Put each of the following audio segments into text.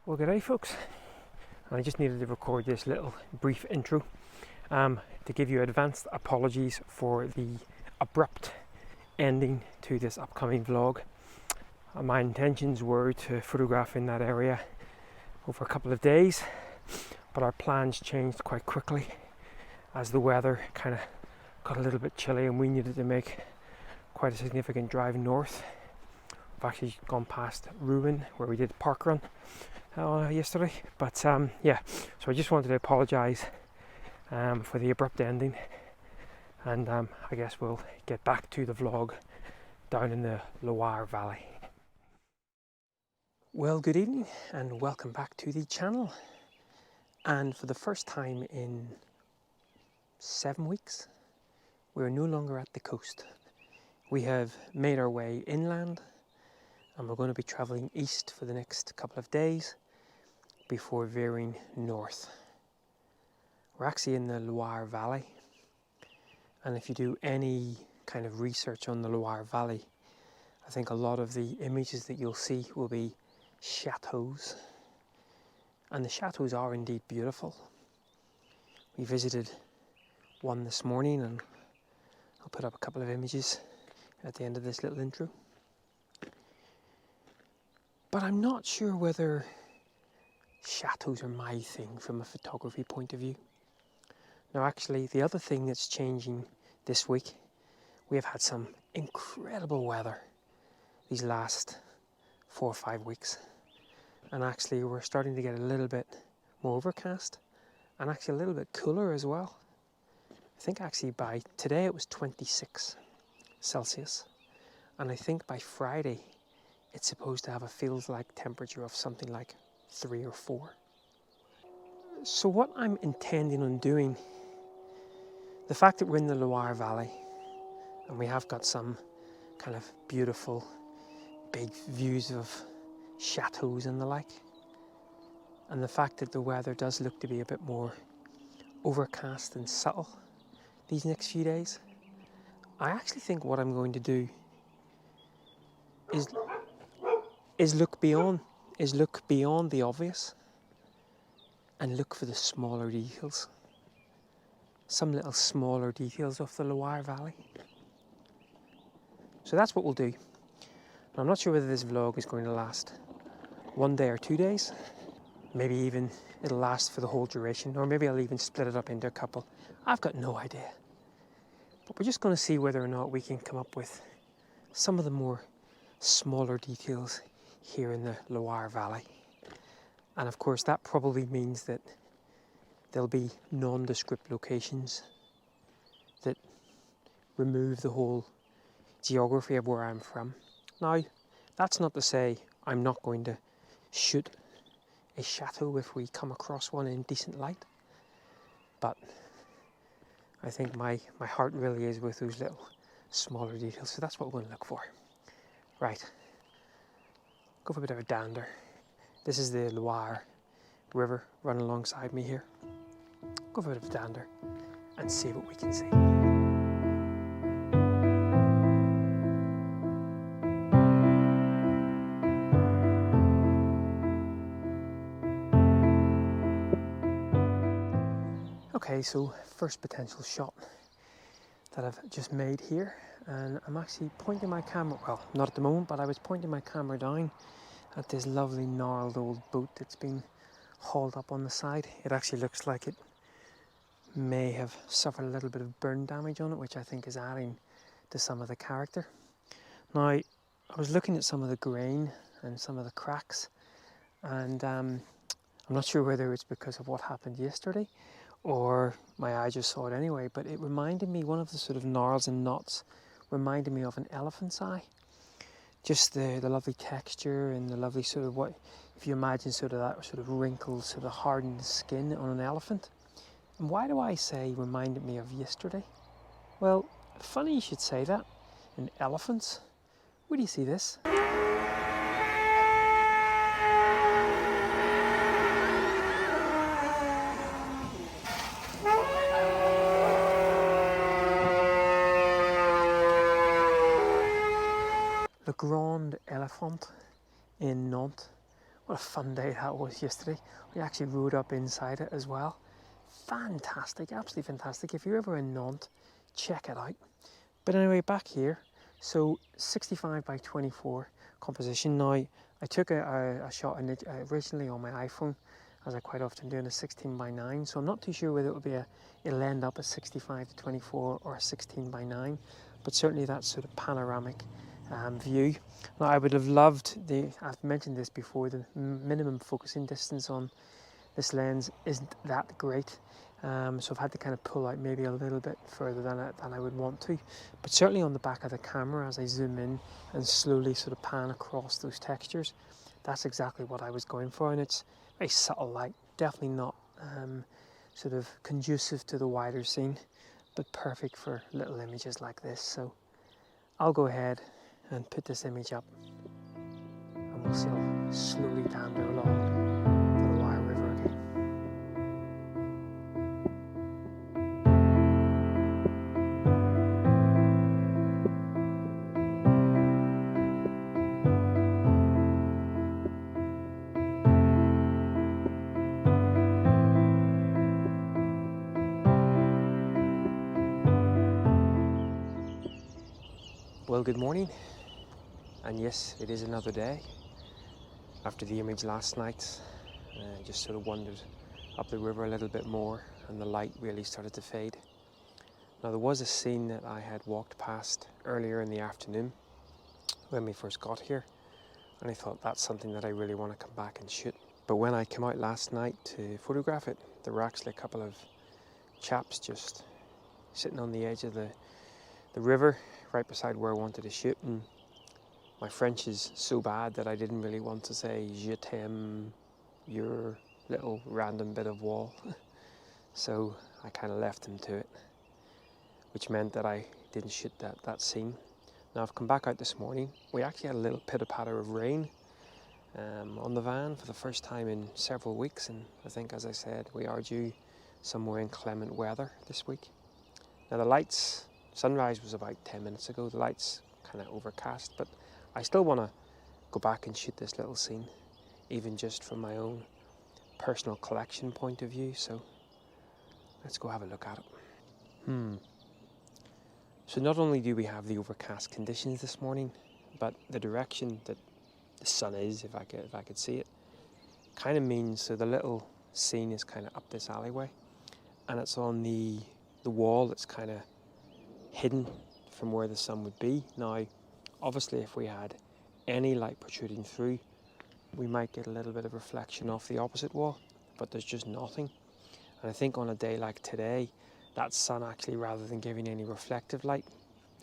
Well, good day, folks. I just needed to record this little brief intro to give you advanced apologies for the abrupt ending to this upcoming vlog. My intentions were to photograph in that area over a couple of days, but our plans changed quite quickly as the weather kind of got a little bit chilly and we needed to make quite a significant drive north. We've actually gone past Ruin where we did park run yesterday, but yeah, so I just wanted to apologise for the abrupt ending, and I guess we'll get back to the vlog down in the Loire Valley. Well, good evening and welcome back to the channel. And for the first time in 7 weeks, we're no longer at the coast. We have made our way inland and we're going to be travelling east for the next couple of days before veering north. We're actually in the Loire Valley, and if you do any kind of research on the Loire Valley, I think a lot of the images that you'll see will be chateaus, and the chateaus are indeed beautiful. We visited one this morning and I'll put up a couple of images at the end of this little intro. But I'm not sure whether chateaus are my thing from a photography point of view. Now actually, the other thing that's changing this week, we have had some incredible weather these last 4 or 5 weeks. And actually we're starting to get a little bit more overcast and actually a little bit cooler as well. I think actually by today it was 26 Celsius. And I think by Friday it's supposed to have a feels like temperature of something like 3 or 4. So what I'm intending on doing, the fact that we're in the Loire Valley and we have got some kind of beautiful big views of chateaus and the like, and the fact that the weather does look to be a bit more overcast and subtle these next few days, I actually think what I'm going to do is look beyond the obvious and look for the smaller details. Some little smaller details of the Loire Valley. So that's what we'll do. I'm not sure whether this vlog is going to last 1 day or 2 days. Maybe even it'll last for the whole duration, or maybe I'll even split it up into a couple. I've got no idea. But we're just going to see whether or not we can come up with some of the more smaller details here in the Loire Valley. And of course that probably means that there'll be nondescript locations that remove the whole geography of where I'm from. Now, that's not to say I'm not going to shoot a chateau if we come across one in decent light, but I think my heart really is with those little smaller details, so that's what we're going to look for. Right. Go for a bit of a dander. This is the Loire River running alongside me here. Go for a bit of a dander and see what we can see. Okay, so first potential shot that I've just made here, and I'm actually pointing my camera, well, not at the moment, but I was pointing my camera down at this lovely gnarled old boat that's been hauled up on the side. It actually looks like it may have suffered a little bit of burn damage on it, which I think is adding to some of the character. Now, I was looking at some of the grain and some of the cracks, and I'm not sure whether it's because of what happened yesterday or my eye just saw it anyway, but it reminded me, one of the sort of gnarls and knots reminded me of an elephant's eye. Just the lovely texture and the lovely sort of, what if you imagine sort of that sort of wrinkled, sort of hardened skin on an elephant. And why do I say reminded me of yesterday? Well, funny you should say that. And elephants, where do you see this? Le Grand Elephant in Nantes What a fun day that was yesterday. We actually rode up inside it as well. Fantastic, absolutely fantastic. If you're ever in Nantes, check it out. But anyway, back here, so 65 by 24 composition. Now, I took a shot in it originally on my iPhone, as I quite often do, in a 16 by 9. So I'm not too sure whether it'll end up a 65 to 24 or a 16 by 9, but certainly that sort of panoramic view. Now, I would have loved I've mentioned this before, the minimum focusing distance on this lens isn't that great. So I've had to kind of pull out maybe a little bit further than I would want to. But certainly on the back of the camera, as I zoom in and slowly sort of pan across those textures, that's exactly what I was going for. And it's very subtle light, definitely not sort of conducive to the wider scene, but perfect for little images like this. So I'll go ahead and put this image up, and we'll see how slowly dander along to the Wye River again. Well, good morning, and yes, it is another day. After the image last night, I just sort of wandered up the river a little bit more, and the light really started to fade. Now, there was a scene that I had walked past earlier in the afternoon when we first got here, and I thought that's something that I really want to come back and shoot. But when I came out last night to photograph it, there were actually a couple of chaps just sitting on the edge of the river right beside where I wanted to shoot, and my French is so bad that I didn't really want to say "je t'aime" your little random bit of wall. So I kind of left them to it, which meant that I didn't shoot that scene. Now I've come back out this morning. We actually had a little pitter-patter of rain on the van for the first time in several weeks, and I think, as I said, we are due some more inclement weather this week. Now the lights, sunrise was about 10 minutes ago. The lights kind of overcast, but I still want to go back and shoot this little scene, even just from my own personal collection point of view. So let's go have a look at it. So not only do we have the overcast conditions this morning, but the direction that the sun is, if I could see it, kind of means, so the little scene is kind of up this alleyway, and it's on the wall that's kind of hidden from where the sun would be. Now, obviously, if we had any light protruding through, we might get a little bit of reflection off the opposite wall, but there's just nothing. And I think on a day like today, that sun actually, rather than giving any reflective light,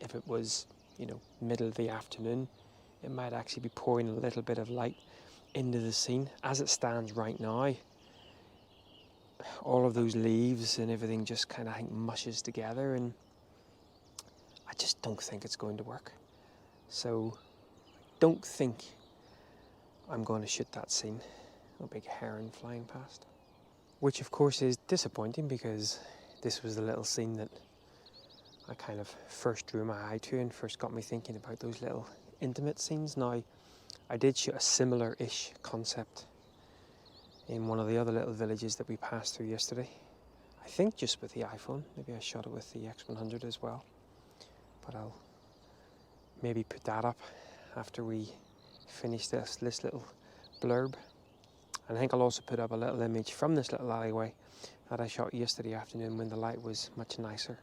if it was, middle of the afternoon, it might actually be pouring a little bit of light into the scene. As it stands right now, all of those leaves and everything just kind of, I think, mushes together, and I just don't think it's going to work. So I don't think I'm going to shoot that scene. A big heron flying past. Which of course is disappointing, because this was the little scene that I kind of first drew my eye to and first got me thinking about those little intimate scenes. Now, I did shoot a similar-ish concept in one of the other little villages that we passed through yesterday. I think just with the iPhone. Maybe I shot it with the X100 as well. But I'll maybe put that up after we finish this little blurb. And I think I'll also put up a little image from this little alleyway that I shot yesterday afternoon when the light was much nicer.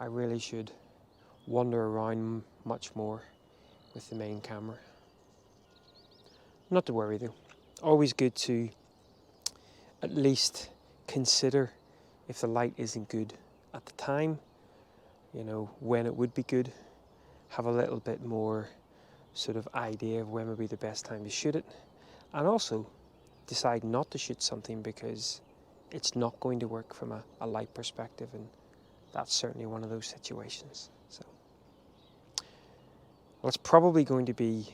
I really should wander around much more with the main camera. Not to worry though. Always good to at least consider, if the light isn't good at the time, when it would be good, have a little bit more sort of idea of when would be the best time to shoot it, and also decide not to shoot something because it's not going to work from a light perspective, and that's certainly one of those situations. So, well, it's probably going to be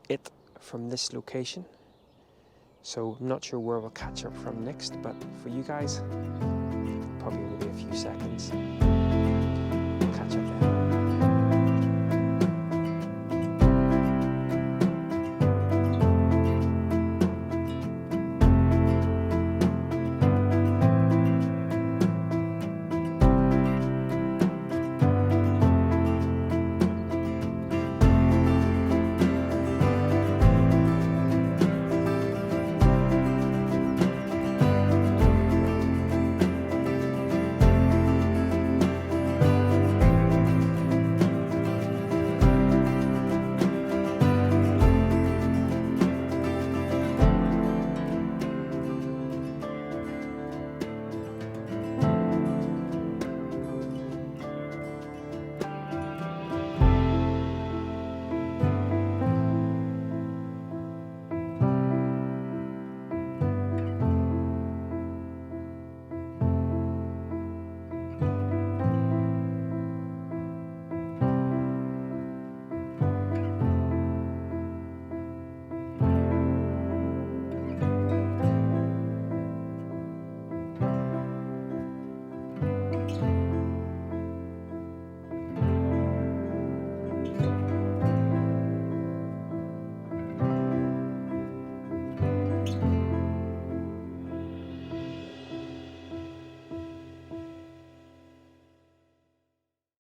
it from this location. So I'm not sure where we'll catch up from next, but for you guys, probably only be a few seconds.